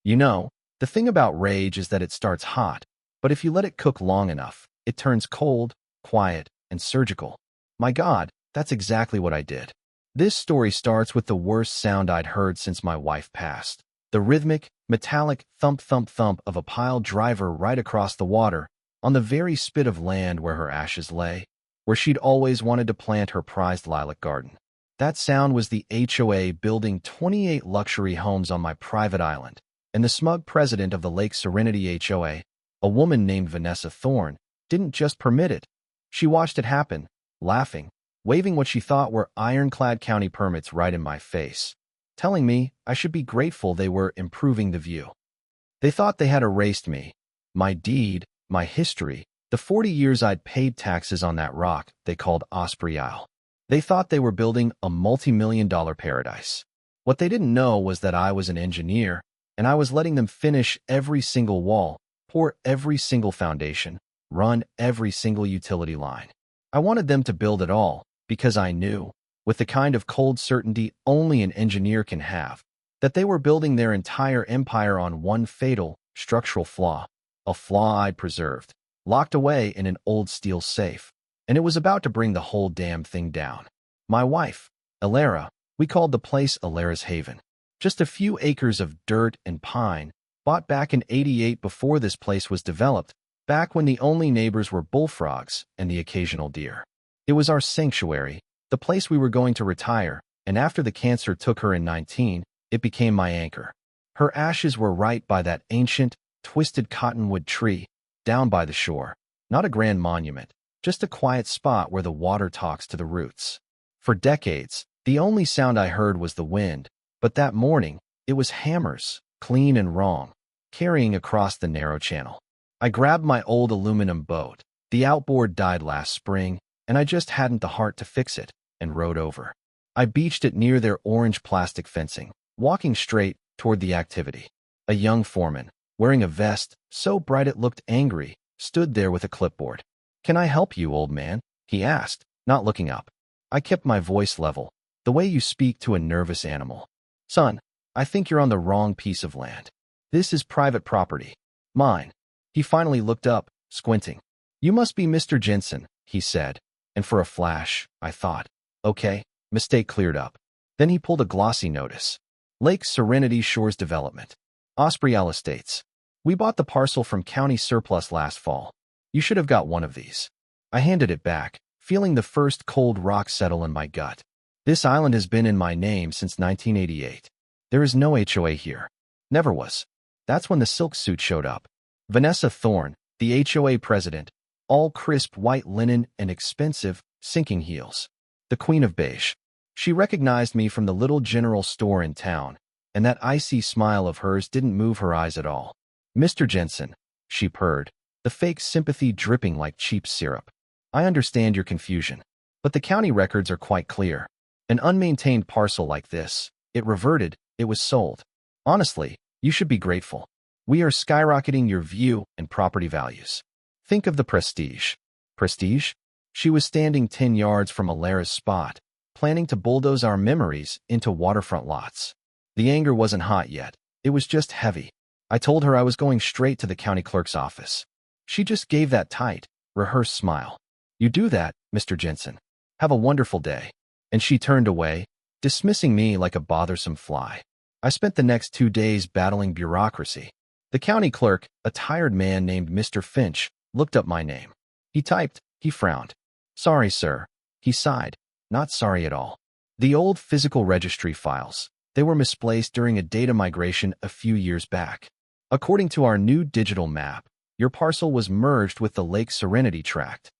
You know, the thing about rage is that it starts hot, but if you let it cook long enough, it turns cold, quiet, and surgical. My God, that's exactly what I did. This story starts with the worst sound I'd heard since my wife passed. The rhythmic, metallic thump-thump-thump of a pile driver right across the water, on the very spit of land where her ashes lay, where she'd always wanted to plant her prized lilac garden. That sound was the HOA building 28 luxury homes on my private island, and the smug president of the Lake Serenity HOA, a woman named Vanessa Thorne, didn't just permit it. She watched it happen, laughing, waving what she thought were ironclad county permits right in my face, telling me I should be grateful they were improving the view. They thought they had erased me, my deed, my history, the 40 years I'd paid taxes on that rock they called Osprey Isle. They thought they were building a multi-million-dollar paradise. What they didn't know was that I was an engineer, and I was letting them finish every single wall, pour every single foundation, run every single utility line. I wanted them to build it all, because I knew, with the kind of cold certainty only an engineer can have, that they were building their entire empire on one fatal, structural flaw, a flaw I'd preserved, locked away in an old steel safe, and it was about to bring the whole damn thing down. My wife, Alara, we called the place Alara's Haven. Just a few acres of dirt and pine, bought back in '88 before this place was developed, back when the only neighbors were bullfrogs and the occasional deer. It was our sanctuary, the place we were going to retire, and after the cancer took her in '19, it became my anchor. Her ashes were right by that ancient, twisted cottonwood tree, down by the shore. Not a grand monument, just a quiet spot where the water talks to the roots. For decades, the only sound I heard was the wind, but that morning, it was hammers, clean and wrong, carrying across the narrow channel. I grabbed my old aluminum boat. The outboard died last spring, and I just hadn't the heart to fix it, and rowed over. I beached it near their orange plastic fencing, walking straight toward the activity. A young foreman, wearing a vest so bright it looked angry, stood there with a clipboard. "Can I help you, old man?" he asked, not looking up. I kept my voice level, the way you speak to a nervous animal. "Son, I think you're on the wrong piece of land. This is private property. Mine." He finally looked up, squinting. "You must be Mr. Jensen," he said, and for a flash, I thought, okay, mistake cleared up. Then he pulled a glossy notice. "Lake Serenity Shores Development. Osprey Isle Estates. We bought the parcel from county surplus last fall. You should have got one of these." I handed it back, feeling the first cold rock settle in my gut. This island has been in my name since 1988. There is no HOA here. Never was. That's when the silk suit showed up. Vanessa Thorne, the HOA president, all crisp white linen and expensive, sinking heels. The queen of beige. She recognized me from the little general store in town, and that icy smile of hers didn't move her eyes at all. "Mr. Jensen," she purred, the fake sympathy dripping like cheap syrup. "I understand your confusion, but the county records are quite clear. An unmaintained parcel like this, it reverted, it was sold. Honestly, you should be grateful. We are skyrocketing your view and property values. Think of the prestige." Prestige? She was standing 10 yards from Alara's spot, planning to bulldoze our memories into waterfront lots. The anger wasn't hot yet. It was just heavy. I told her I was going straight to the county clerk's office. She just gave that tight, rehearsed smile. "You do that, Mr. Jensen. Have a wonderful day." And she turned away, dismissing me like a bothersome fly. I spent the next 2 days battling bureaucracy. The county clerk, a tired man named Mr. Finch, looked up my name. He typed, he frowned. "Sorry, sir." He sighed. "Not sorry at all. The old physical registry files, they were misplaced during a data migration a few years back. According to our new digital map, your parcel was merged with the Lake Serenity tract."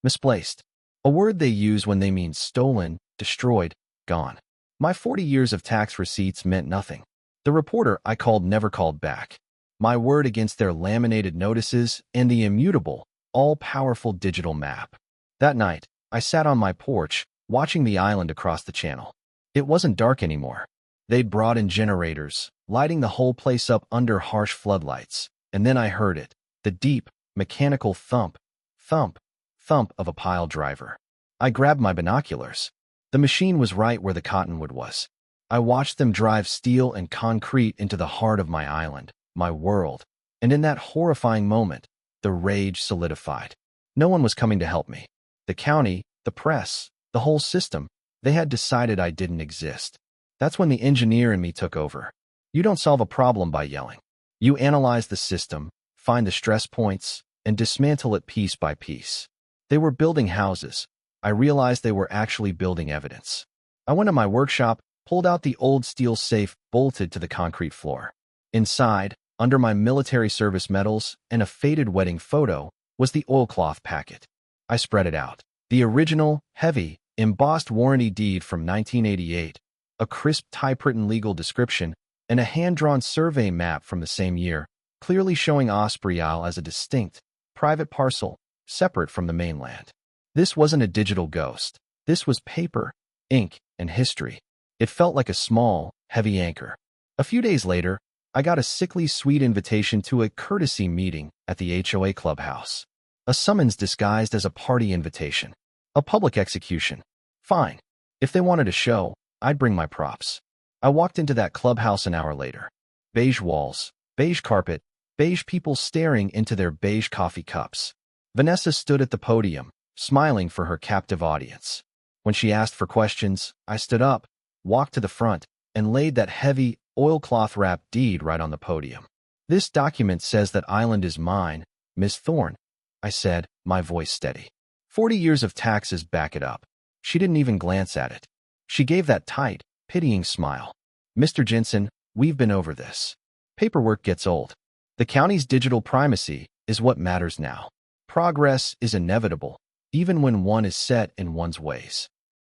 Misplaced. A word they use when they mean stolen, destroyed, gone. My 40 years of tax receipts meant nothing. The reporter I called never called back. My word against their laminated notices and the immutable, all-powerful digital map. That night, I sat on my porch, watching the island across the channel. It wasn't dark anymore. They'd brought in generators, lighting the whole place up under harsh floodlights, and then I heard it, the deep, mechanical thump, thump, thump of a pile driver. I grabbed my binoculars. The machine was right where the cottonwood was. I watched them drive steel and concrete into the heart of my island, my world. And in that horrifying moment, the rage solidified. No one was coming to help me. The county, the press, the whole system, they had decided I didn't exist. That's when the engineer in me took over. You don't solve a problem by yelling. You analyze the system, find the stress points, and dismantle it piece by piece. They were building houses. I realized they were actually building evidence. I went to my workshop, pulled out the old steel safe bolted to the concrete floor. Inside, under my military service medals and a faded wedding photo, was the oilcloth packet. I spread it out. The original, heavy, embossed warranty deed from 1988, a crisp typewritten legal description, and a hand-drawn survey map from the same year, clearly showing Osprey Isle as a distinct, private parcel, separate from the mainland. This wasn't a digital ghost. This was paper, ink, and history. It felt like a small, heavy anchor. A few days later, I got a sickly sweet invitation to a courtesy meeting at the HOA clubhouse. A summons disguised as a party invitation. A public execution. Fine. If they wanted a show, I'd bring my props. I walked into that clubhouse an hour later. Beige walls, beige carpet, beige people staring into their beige coffee cups. Vanessa stood at the podium, smiling for her captive audience. When she asked for questions, I stood up, walked to the front, and laid that heavy, oilcloth-wrapped deed right on the podium. This document says that island is mine, Miss Thorne, I said, my voice steady. 40 years of taxes back it up. She didn't even glance at it. She gave that tight, pitying smile. Mr. Jensen, we've been over this. Paperwork gets old. The county's digital primacy is what matters now. Progress is inevitable, even when one is set in one's ways.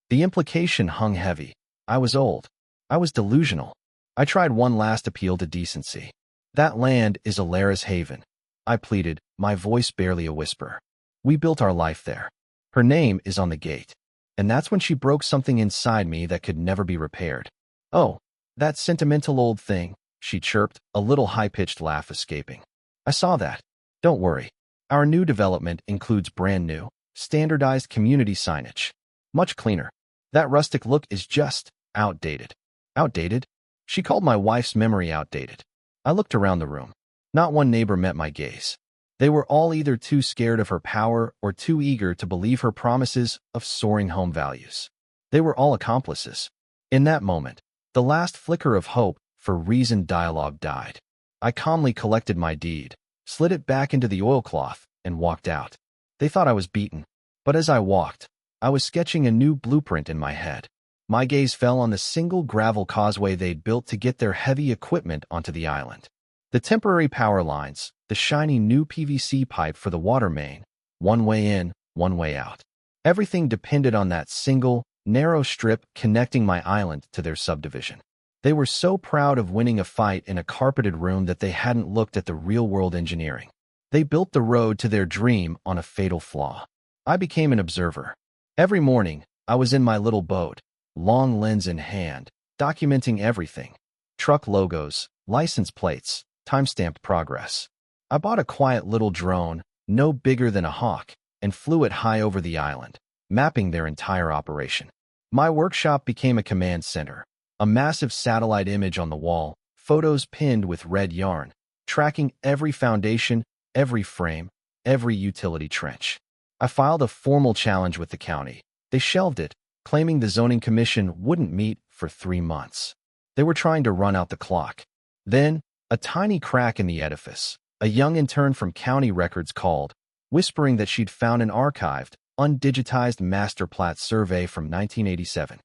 The implication hung heavy. I was old. I was delusional. I tried one last appeal to decency. That land is Alara's haven. I pleaded, my voice barely a whisper. We built our life there. Her name is on the gate. And that's when she broke something inside me that could never be repaired. Oh, that sentimental old thing, she chirped, a little high-pitched laugh escaping. I saw that. Don't worry. Our new development includes brand new, standardized community signage. Much cleaner. That rustic look is just outdated. Outdated? She called my wife's memory outdated. I looked around the room. Not one neighbor met my gaze. They were all either too scared of her power or too eager to believe her promises of soaring home values. They were all accomplices. In that moment, the last flicker of hope for reasoned dialogue died. I calmly collected my deed, slid it back into the oilcloth, and walked out. They thought I was beaten. But as I walked, I was sketching a new blueprint in my head. My gaze fell on the single gravel causeway they'd built to get their heavy equipment onto the island. The temporary power lines, the shiny new PVC pipe for the water main, one way in, one way out. Everything depended on that single, narrow strip connecting my island to their subdivision. They were so proud of winning a fight in a carpeted room that they hadn't looked at the real-world engineering. They built the road to their dream on a fatal flaw. I became an observer. Every morning, I was in my little boat, long lens in hand, documenting everything. Truck logos, license plates, time-stamped progress. I bought a quiet little drone, no bigger than a hawk, and flew it high over the island, mapping their entire operation. My workshop became a command center, a massive satellite image on the wall, photos pinned with red yarn, tracking every foundation, every frame, every utility trench. I filed a formal challenge with the county. They shelved it, claiming the zoning commission wouldn't meet for 3 months. They were trying to run out the clock. Then, a tiny crack in the edifice. A young intern from county records called, whispering that she'd found an archived, undigitized master plat survey from 1987.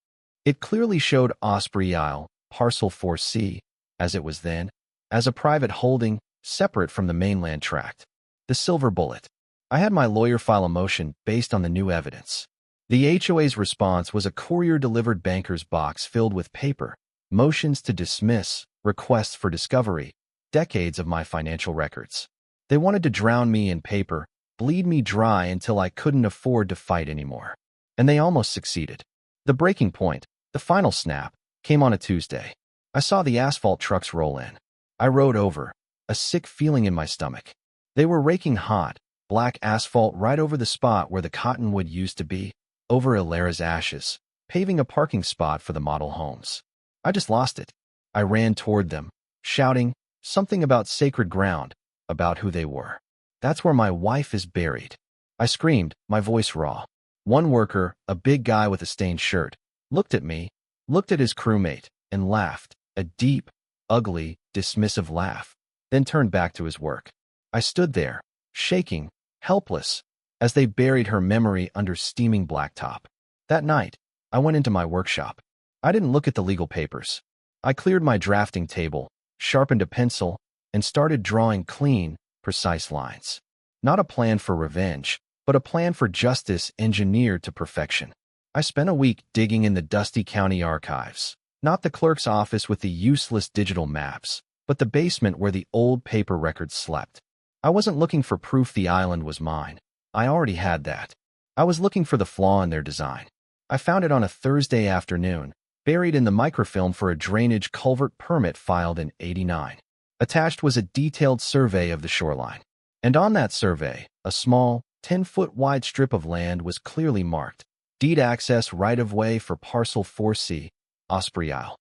It clearly showed Osprey Isle, Parcel 4C, as it was then, as a private holding, separate from the mainland tract. The silver bullet. I had my lawyer file a motion based on the new evidence. The HOA's response was a courier-delivered banker's box filled with paper, motions to dismiss, requests for discovery, decades of my financial records. They wanted to drown me in paper, bleed me dry until I couldn't afford to fight anymore. And they almost succeeded. The breaking point, the final snap, came on a Tuesday. I saw the asphalt trucks roll in. I rode over, a sick feeling in my stomach. They were raking hot, black asphalt right over the spot where the cottonwood used to be, over Alara's ashes, paving a parking spot for the model homes. I just lost it. I ran toward them, shouting something about sacred ground, about who they were. That's where my wife is buried. I screamed, my voice raw. One worker, a big guy with a stained shirt, looked at me, looked at his crewmate, and laughed, a deep, ugly, dismissive laugh, then turned back to his work. I stood there, shaking, helpless, as they buried her memory under steaming blacktop. That night, I went into my workshop. I didn't look at the legal papers. I cleared my drafting table, sharpened a pencil, and started drawing clean, precise lines. Not a plan for revenge, but a plan for justice engineered to perfection. I spent a week digging in the dusty county archives, not the clerk's office with the useless digital maps, but the basement where the old paper records slept. I wasn't looking for proof the island was mine. I already had that. I was looking for the flaw in their design. I found it on a Thursday afternoon, buried in the microfilm for a drainage culvert permit filed in '89. Attached was a detailed survey of the shoreline. And on that survey, a small, 10-foot wide strip of land was clearly marked, deed access right-of-way for Parcel 4C, Osprey Isle.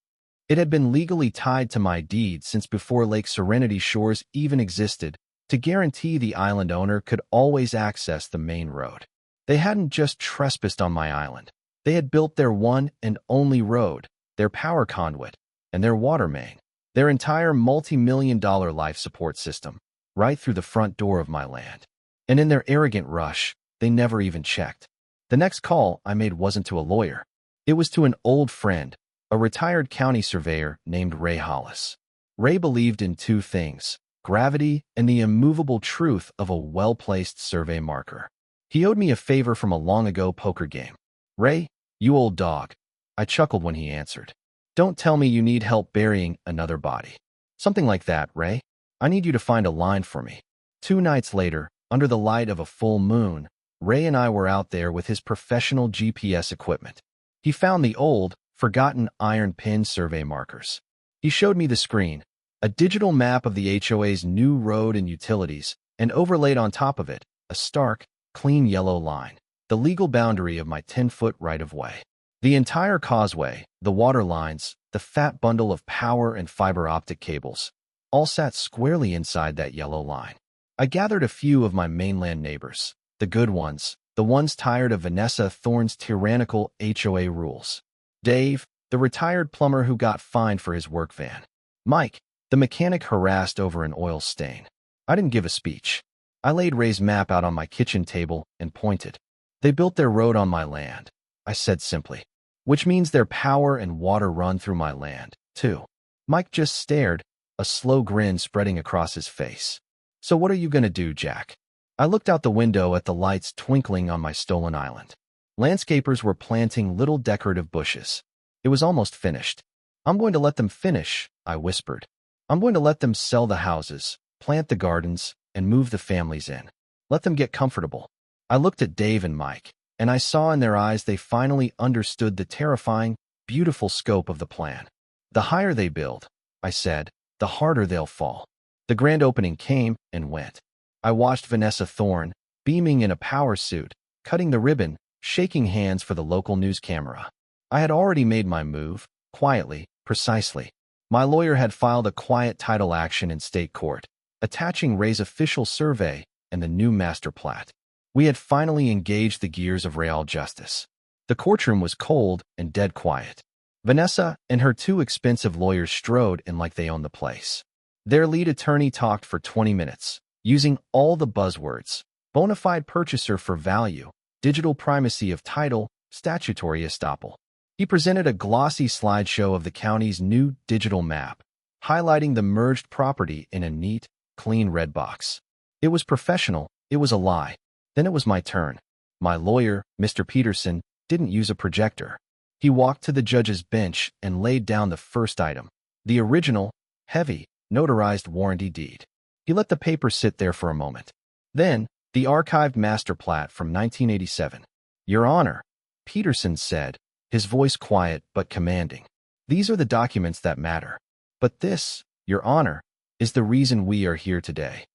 It had been legally tied to my deed since before Lake Serenity Shores even existed, to guarantee the island owner could always access the main road. They hadn't just trespassed on my island. They had built their one and only road, their power conduit, and their water main, their entire multi-million-dollar life support system, right through the front door of my land. And in their arrogant rush, they never even checked. The next call I made wasn't to a lawyer. It was to an old friend, a retired county surveyor named Ray Hollis. Ray believed in two things: gravity and the immovable truth of a well-placed survey marker. He owed me a favor from a long-ago poker game. "Ray, you old dog." I chuckled when he answered. "Don't tell me you need help burying another body." "Something like that, Ray. I need you to find a line for me." 2 nights later, under the light of a full moon, Ray and I were out there with his professional GPS equipment. He found the old, forgotten iron pin survey markers. He showed me the screen, a digital map of the HOA's new road and utilities, and overlaid on top of it, a stark, clean yellow line, the legal boundary of my 10-foot right-of-way. The entire causeway, the water lines, the fat bundle of power and fiber optic cables, all sat squarely inside that yellow line. I gathered a few of my mainland neighbors, the good ones, the ones tired of Vanessa Thorne's tyrannical HOA rules. Dave, the retired plumber who got fined for his work van. Mike, the mechanic harassed over an oil stain. I didn't give a speech. I laid Ray's map out on my kitchen table and pointed. "They built their road on my land," I said simply, "which means their power and water run through my land, too." Mike just stared, a slow grin spreading across his face. "So what are you going to do, Jack?" I looked out the window at the lights twinkling on my stolen island. Landscapers were planting little decorative bushes. It was almost finished. "I'm going to let them finish," I whispered. "I'm going to let them sell the houses, plant the gardens, and move the families in. Let them get comfortable." I looked at Dave and Mike, and I saw in their eyes they finally understood the terrifying, beautiful scope of the plan. "The higher they build," I said, "the harder they'll fall." The grand opening came and went. I watched Vanessa Thorne, beaming in a power suit, cutting the ribbon, shaking hands for the local news camera. I had already made my move, quietly, precisely. My lawyer had filed a quiet title action in state court, attaching Ray's official survey and the new master plat. We had finally engaged the gears of real justice. The courtroom was cold and dead quiet. Vanessa and her 2 expensive lawyers strode in like they owned the place. Their lead attorney talked for 20 minutes, using all the buzzwords: bona fide purchaser for value, digital primacy of title, statutory estoppel. He presented a glossy slideshow of the county's new digital map, highlighting the merged property in a neat, clean red box. It was professional, it was a lie. Then it was my turn. My lawyer, Mr. Peterson, didn't use a projector. He walked to the judge's bench and laid down the first item, the original, heavy, notarized warranty deed. He let the paper sit there for a moment. Then, the archived master plat from 1987. "Your Honor," Peterson said, his voice quiet but commanding. "These are the documents that matter. But this, Your Honor, is the reason we are here today."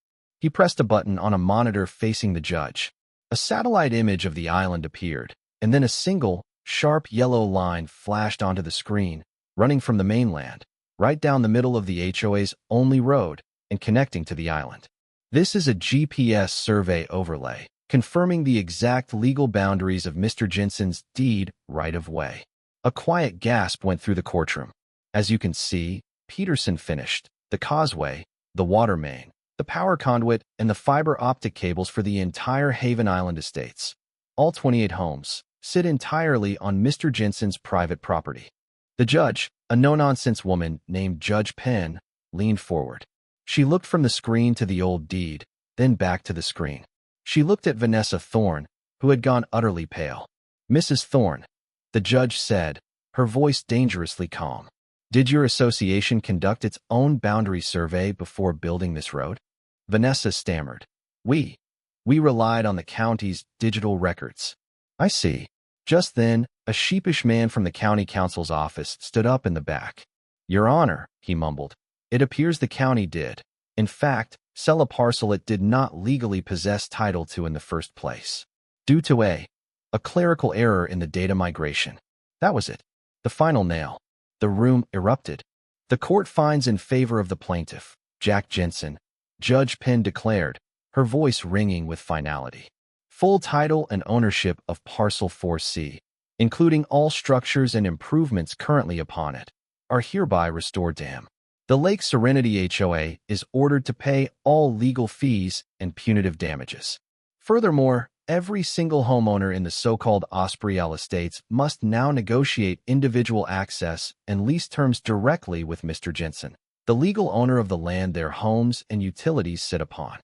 He pressed a button on a monitor facing the judge. A satellite image of the island appeared, and then a single, sharp yellow line flashed onto the screen, running from the mainland, right down the middle of the HOA's only road and connecting to the island. This is a GPS survey overlay, confirming the exact legal boundaries of Mr. Jensen's deed right-of-way. A quiet gasp went through the courtroom. As you can see, Peterson finished the causeway, the water main, the power conduit, and the fiber optic cables for the entire Haven Island estates. All 28 homes sit entirely on Mr. Jensen's private property. The judge, a no-nonsense woman named Judge Penn, leaned forward. She looked from the screen to the old deed, then back to the screen. She looked at Vanessa Thorne, who had gone utterly pale. "Mrs. Thorne," the judge said, her voice dangerously calm, "did your association conduct its own boundary survey before building this road?" Vanessa stammered. We relied on the county's digital records." "I see." Just then, a sheepish man from the county council's office stood up in the back. "Your Honor," he mumbled, "it appears the county did, in fact, sell a parcel it did not legally possess title to in the first place, due to a clerical error in the data migration." That was it. The final nail. The room erupted. "The court finds in favor of the plaintiff, Jack Jensen," Judge Penn declared, her voice ringing with finality. "Full title and ownership of Parcel 4C, including all structures and improvements currently upon it, are hereby restored to him. The Lake Serenity HOA is ordered to pay all legal fees and punitive damages. Furthermore, every single homeowner in the so-called Ospreal estates must now negotiate individual access and lease terms directly with Mr. Jensen, the legal owner of the land their homes and utilities sit upon."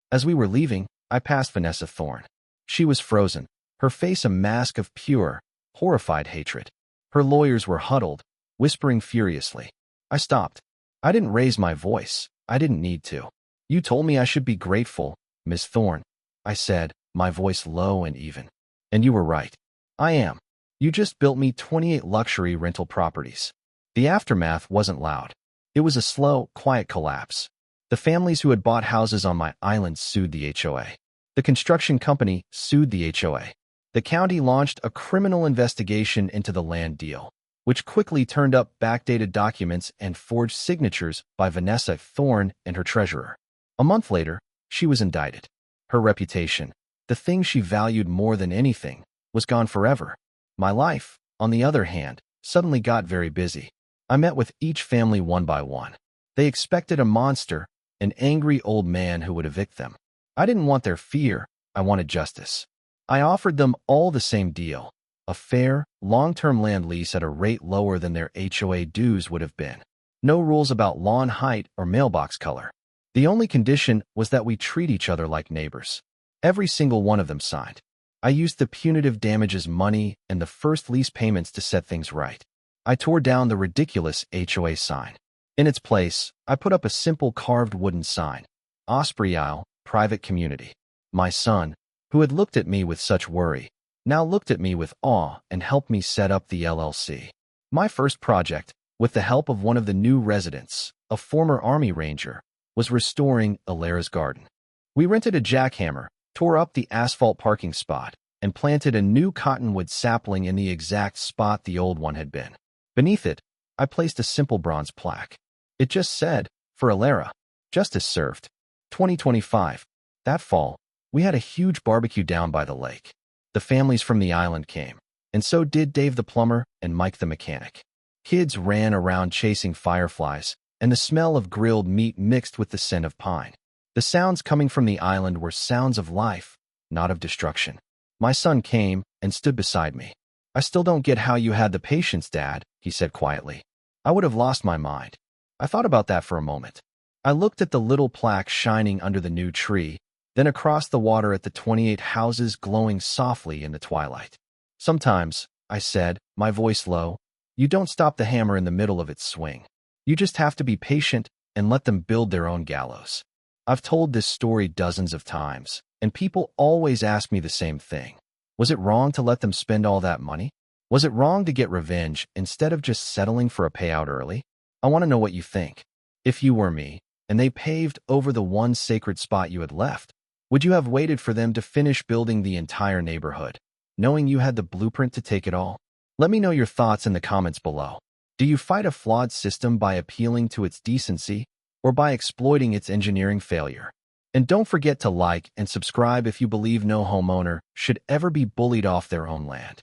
As we were leaving, I passed Vanessa Thorne. She was frozen, her face a mask of pure, horrified hatred. Her lawyers were huddled, whispering furiously. I stopped. I didn't raise my voice. I didn't need to. "You told me I should be grateful, Miss Thorne," I said, my voice low and even. "And you were right. I am. You just built me 28 luxury rental properties." The aftermath wasn't loud. It was a slow, quiet collapse. The families who had bought houses on my island sued the HOA. The construction company sued the HOA. The county launched a criminal investigation into the land deal, which quickly turned up backdated documents and forged signatures by Vanessa Thorne and her treasurer. A month later, she was indicted. Her reputation, the thing she valued more than anything, was gone forever. My life, on the other hand, suddenly got very busy. I met with each family one by one. They expected a monster, an angry old man who would evict them. I didn't want their fear, I wanted justice. I offered them all the same deal, a fair, long-term land lease at a rate lower than their HOA dues would have been. No rules about lawn height or mailbox color. The only condition was that we treat each other like neighbors. Every single one of them signed. I used the punitive damages money and the first lease payments to set things right. I tore down the ridiculous HOA sign. In its place, I put up a simple carved wooden sign. Ospreal, Private Community. My son, who had looked at me with such worry, now looked at me with awe and helped me set up the LLC. My first project, with the help of one of the new residents, a former Army Ranger, was restoring Alara's garden. We rented a jackhammer, tore up the asphalt parking spot, and planted a new cottonwood sapling in the exact spot the old one had been. Beneath it, I placed a simple bronze plaque. It just said, "For Alara, justice served." 2025. That fall, we had a huge barbecue down by the lake. The families from the island came, and so did Dave the plumber and Mike the mechanic. Kids ran around chasing fireflies, and the smell of grilled meat mixed with the scent of pine. The sounds coming from the island were sounds of life, not of destruction. My son came and stood beside me. "I still don't get how you had the patience, Dad," he said quietly. "I would have lost my mind." I thought about that for a moment. I looked at the little plaque shining under the new tree, then across the water at the 28 houses glowing softly in the twilight. "Sometimes," I said, my voice low, "you don't stop the hammer in the middle of its swing. You just have to be patient and let them build their own gallows." I've told this story dozens of times, and people always ask me the same thing. Was it wrong to let them spend all that money? Was it wrong to get revenge instead of just settling for a payout early? I want to know what you think. If you were me, and they paved over the one sacred spot you had left, would you have waited for them to finish building the entire neighborhood, knowing you had the blueprint to take it all? Let me know your thoughts in the comments below. Do you fight a flawed system by appealing to its decency or by exploiting its engineering failure? And don't forget to like and subscribe if you believe no homeowner should ever be bullied off their own land.